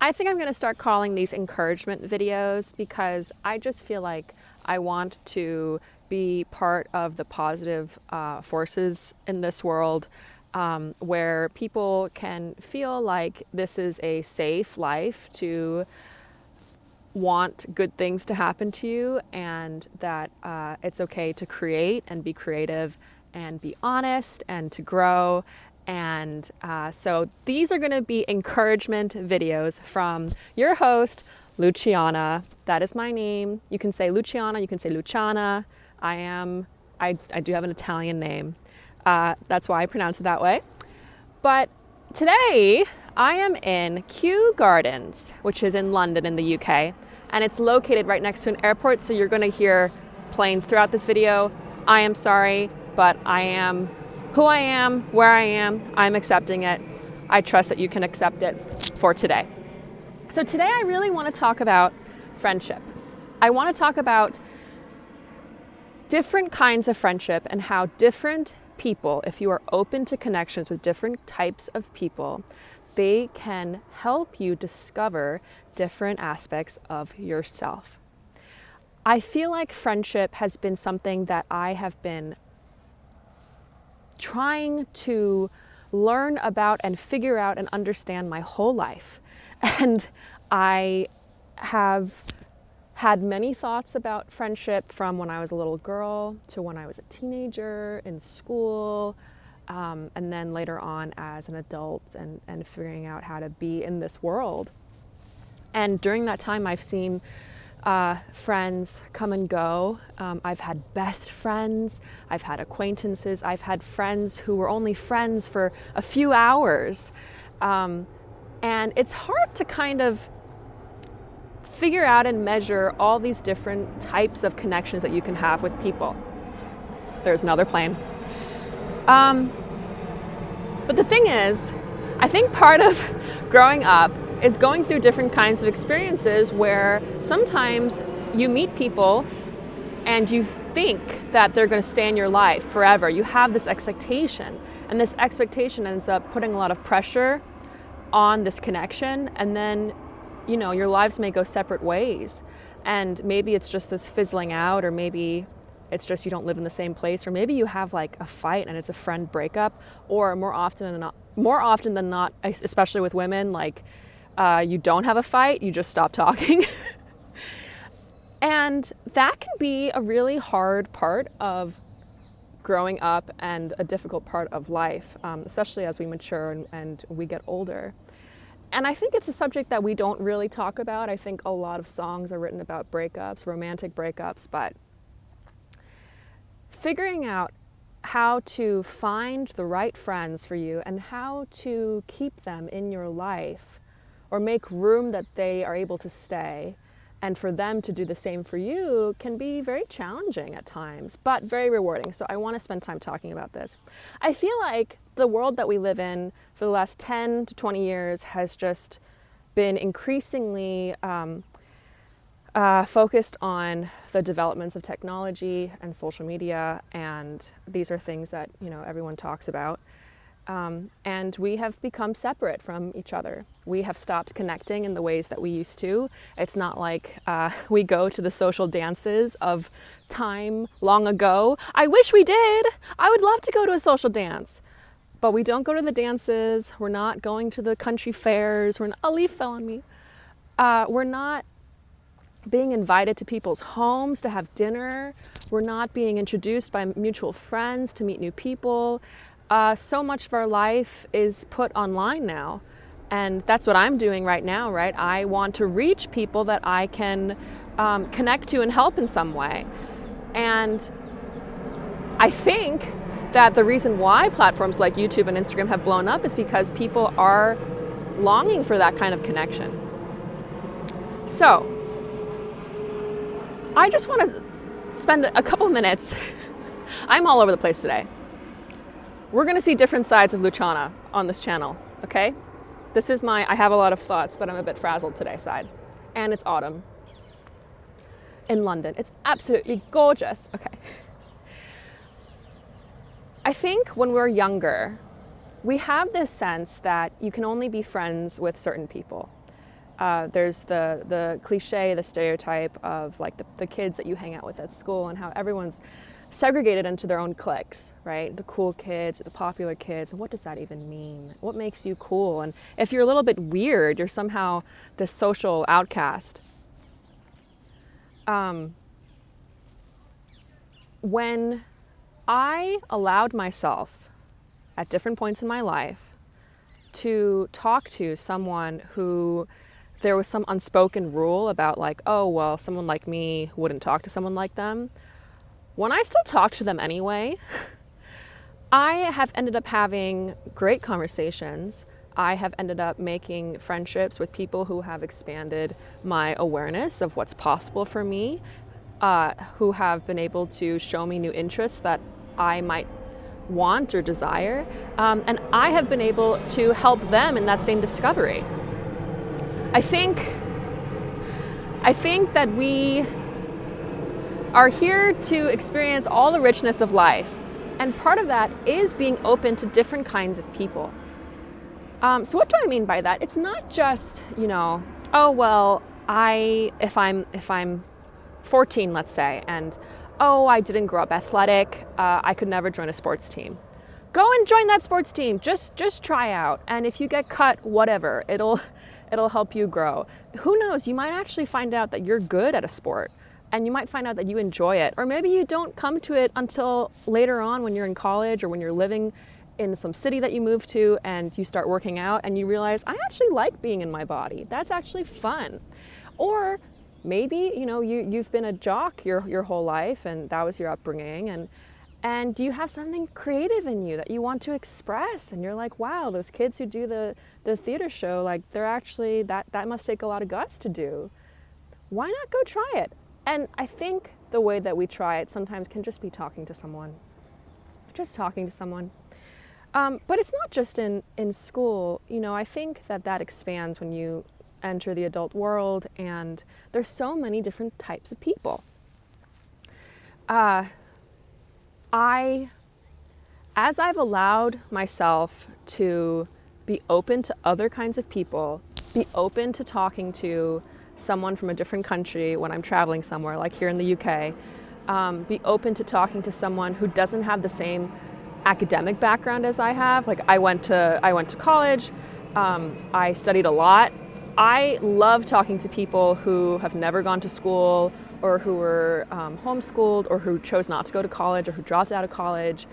I think I'm going to start calling these encouragement videos because I just feel like I want to be part of the positive forces in this world, where people can feel like this is a safe life to want good things to happen to you, and that it's okay to create and be creative and be honest and to grow. And so these are going to be encouragement videos from your host, Luciana. That is my name. You can say Luciana, you can say Luciana. I do have an Italian name. That's why I pronounce it that way. But today I am in Kew Gardens, which is in London in the UK, and it's located right next to an airport, so you're going to hear planes throughout this video. I am sorry, but I am who I am, where I am. I'm accepting it. I trust that you can accept it for today. So today I really want to talk about friendship. I want to talk about different kinds of friendship and how different people, if you are open to connections with different types of people, they can help you discover different aspects of yourself. I feel like friendship has been something that I have been trying to learn about and figure out and understand my whole life. And I have had many thoughts about friendship from when I was a little girl to when I was a teenager in school, and then later on as an adult and figuring out how to be in this world. And during that time, I've seen friends come and go. I've had best friends, I've had acquaintances, I've had friends who were only friends for a few hours. And it's hard to kind of figure out and measure all these different types of connections that you can have with people. There's another plane. But the thing is, I think part of growing up is going through different kinds of experiences where sometimes you meet people and you think that they're going to stay in your life forever. You have this expectation, and this expectation ends up putting a lot of pressure on this connection, and then your lives may go separate ways, and maybe it's just this fizzling out, or maybe it's just you don't live in the same place, or maybe you have like a fight and it's a friend breakup, or more often than not, especially with women, like you don't have a fight, you just stop talking. And that can be a really hard part of growing up and a difficult part of life, especially as we mature and we get older. And I think it's a subject that we don't really talk about. I think a lot of songs are written about breakups, romantic breakups, but figuring out how to find the right friends for you and how to keep them in your life or make room that they are able to stay and for them to do the same for you can be very challenging at times, but very rewarding. So I want to spend time talking about this. I feel like the world that we live in for the last 10 to 20 years has just been increasingly focused on the developments of technology and social media, and these are things that everyone talks about. And we have become separate from each other. We have stopped connecting in the ways that we used to. It's not like we go to the social dances of time long ago. I wish we did. I would love to go to a social dance. But we don't go to the dances. We're not going to the country fairs. A leaf fell on me. We're not being invited to people's homes to have dinner. We're not being introduced by mutual friends to meet new people. So much of our life is put online now. And that's what I'm doing right now, right? I want to reach people that I can connect to and help in some way. And I think that the reason why platforms like YouTube and Instagram have blown up is because people are longing for that kind of connection. So I just want to spend a couple minutes. I'm all over the place today. We're going to see different sides of Luciana on this channel, okay? This is I have a lot of thoughts, but I'm a bit frazzled today side. And it's autumn in London. It's absolutely gorgeous. Okay. I think when we're younger, we have this sense that you can only be friends with certain people. There's the cliche, the stereotype of like the kids that you hang out with at school and how everyone's segregated into their own cliques, right? The cool kids, or the popular kids. And what does that even mean? What makes you cool? And if you're a little bit weird, you're somehow this social outcast. When I allowed myself at different points in my life to talk to someone who there was some unspoken rule about, like, oh, well, someone like me wouldn't talk to someone like them. When I still talk to them anyway, I have ended up having great conversations. I have ended up making friendships with people who have expanded my awareness of what's possible for me, who have been able to show me new interests that I might want or desire. And I have been able to help them in that same discovery. I think that we are here to experience all the richness of life. And part of that is being open to different kinds of people. So what do I mean by that? It's not just, oh, well, if I'm 14, let's say, and oh, I didn't grow up athletic, I could never join a sports team. Go and join that sports team. Just try out. And if you get cut, whatever, it'll help you grow. Who knows? You might actually find out that you're good at a sport, and you might find out that you enjoy it. Or maybe you don't come to it until later on when you're in college or when you're living in some city that you move to and you start working out and you realize, I actually like being in my body. That's actually fun. Or maybe, you've been a jock your whole life and that was your upbringing, and you have something creative in you that you want to express, and you're like, wow, those kids who do the theater show, like, they're actually, that must take a lot of guts to do. Why not go try it? And I think the way that we try it sometimes can just be talking to someone. Just talking to someone. But it's not just in school. I think that expands when you enter the adult world, and there's so many different types of people. As I've allowed myself to be open to other kinds of people, be open to talking to someone from a different country when I'm traveling somewhere, like here in the UK, be open to talking to someone who doesn't have the same academic background as I have. Like, I went to college, I studied a lot. I love talking to people who have never gone to school, or who were homeschooled, or who chose not to go to college, or who dropped out of college.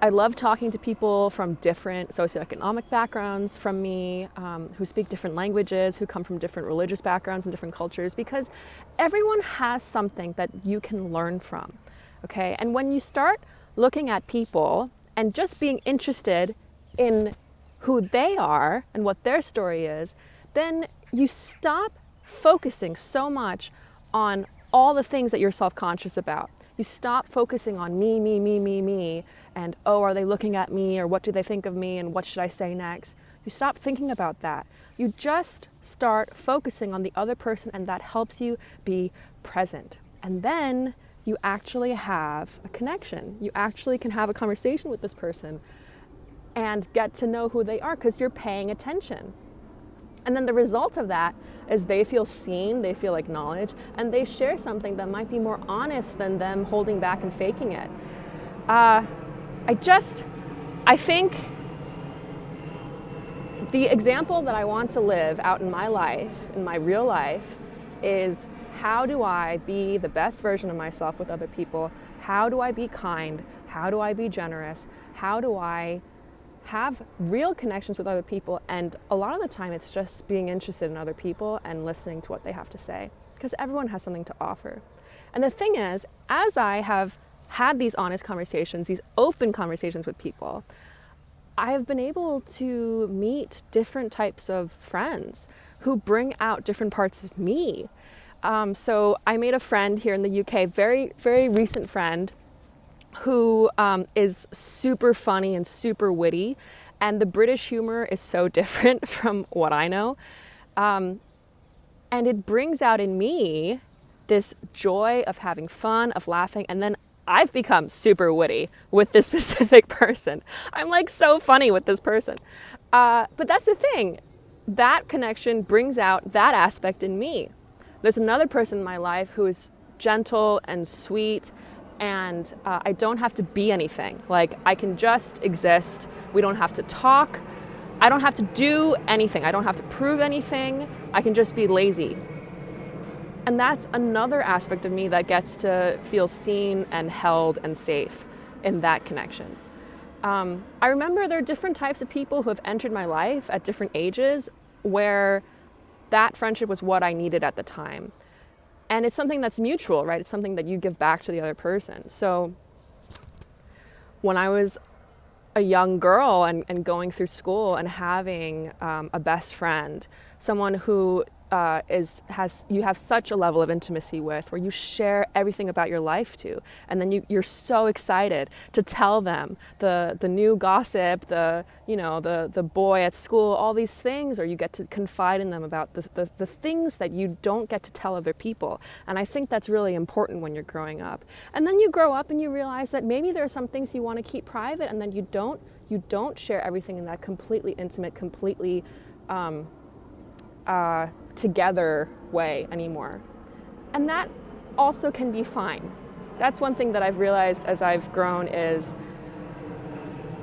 I love talking to people from different socioeconomic backgrounds from me, who speak different languages, who come from different religious backgrounds and different cultures, because everyone has something that you can learn from, okay? And when you start looking at people and just being interested in who they are and what their story is, then you stop focusing so much on all the things that you're self-conscious about. You stop focusing on me, and oh, are they looking at me, or what do they think of me, and what should I say next? You stop thinking about that. You just start focusing on the other person, and that helps you be present. And then you actually have a connection. You actually can have a conversation with this person and get to know who they are because you're paying attention. And then the result of that is they feel seen, they feel acknowledged, and they share something that might be more honest than them holding back and faking it. I think the example that I want to live out in my life, in my real life, is how do I be the best version of myself with other people? How do I be kind? How do I be generous? How do I have real connections with other people? And a lot of the time it's just being interested in other people and listening to what they have to say, because everyone has something to offer. And the thing is, as I have had these honest conversations, these open conversations with people, I have been able to meet different types of friends who bring out different parts of me. So I made a friend here in the UK, very, very recent friend, who is super funny and super witty, and the British humor is so different from what I know. And it brings out in me this joy of having fun, of laughing, and then I've become super witty with this specific person. I'm like so funny with this person. But that's the thing. that connection brings out that aspect in me. There's another person in my life who is gentle and sweet, and I don't have to be anything. Like, I can just exist. We don't have to talk. I don't have to do anything. I don't have to prove anything. I can just be lazy. And that's another aspect of me that gets to feel seen and held and safe in that connection. I remember there are different types of people who have entered my life at different ages where that friendship was what I needed at the time. And it's something that's mutual, right? It's something that you give back to the other person. So when I was a young girl and going through school and having a best friend, someone who you have such a level of intimacy with, where you share everything about your life to, and then you're so excited to tell them the new gossip, the boy at school, all these things, or you get to confide in them about the things that you don't get to tell other people. And I think that's really important when you're growing up. And then you grow up and you realize that maybe there are some things you want to keep private, and then you don't share everything in that completely intimate, completely together way anymore. And that also can be fine. That's one thing that I've realized as I've grown is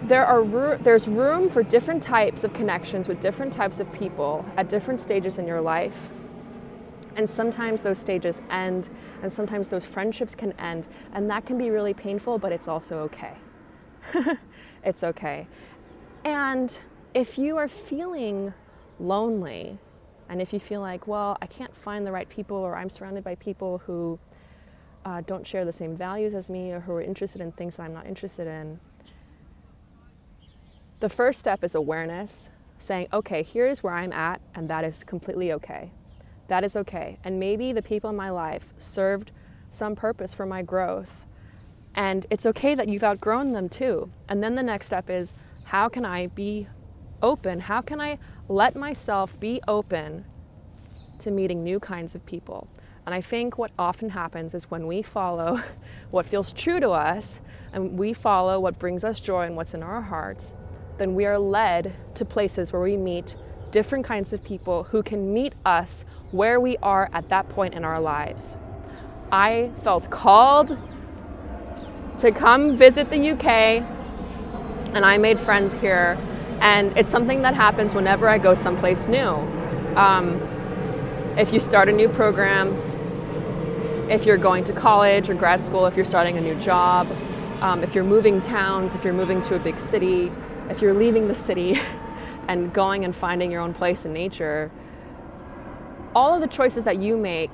there's room for different types of connections with different types of people at different stages in your life. And sometimes those stages end, and sometimes those friendships can end, and that can be really painful, but it's also okay. It's okay. And if you are feeling lonely, and if you feel like, well, I can't find the right people, or I'm surrounded by people who don't share the same values as me, or who are interested in things that I'm not interested in, the first step is awareness, saying, okay, here's where I'm at, and that is completely okay. That is okay. And maybe the people in my life served some purpose for my growth, and it's okay that you've outgrown them too. And then the next step is, how can I be open? How can I let myself be open to meeting new kinds of people? And I think what often happens is when we follow what feels true to us, and we follow what brings us joy and what's in our hearts, then we are led to places where we meet different kinds of people who can meet us where we are at that point in our lives. I felt called to come visit the UK, and I made friends here. And it's something that happens whenever I go someplace new. If you start a new program, if you're going to college or grad school, if you're starting a new job, if you're moving towns, if you're moving to a big city, if you're leaving the city and going and finding your own place in nature, all of the choices that you make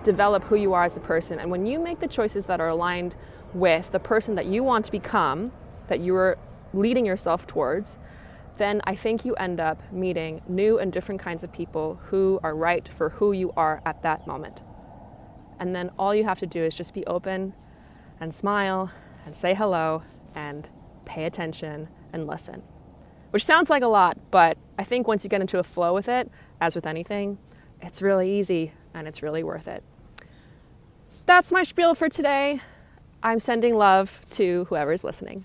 develop who you are as a person. And when you make the choices that are aligned with the person that you want to become, that you are leading yourself towards, then I think you end up meeting new and different kinds of people who are right for who you are at that moment. And then all you have to do is just be open and smile and say hello and pay attention and listen. Which sounds like a lot, but I think once you get into a flow with it, as with anything, it's really easy and it's really worth it. That's my spiel for today. I'm sending love to whoever's listening.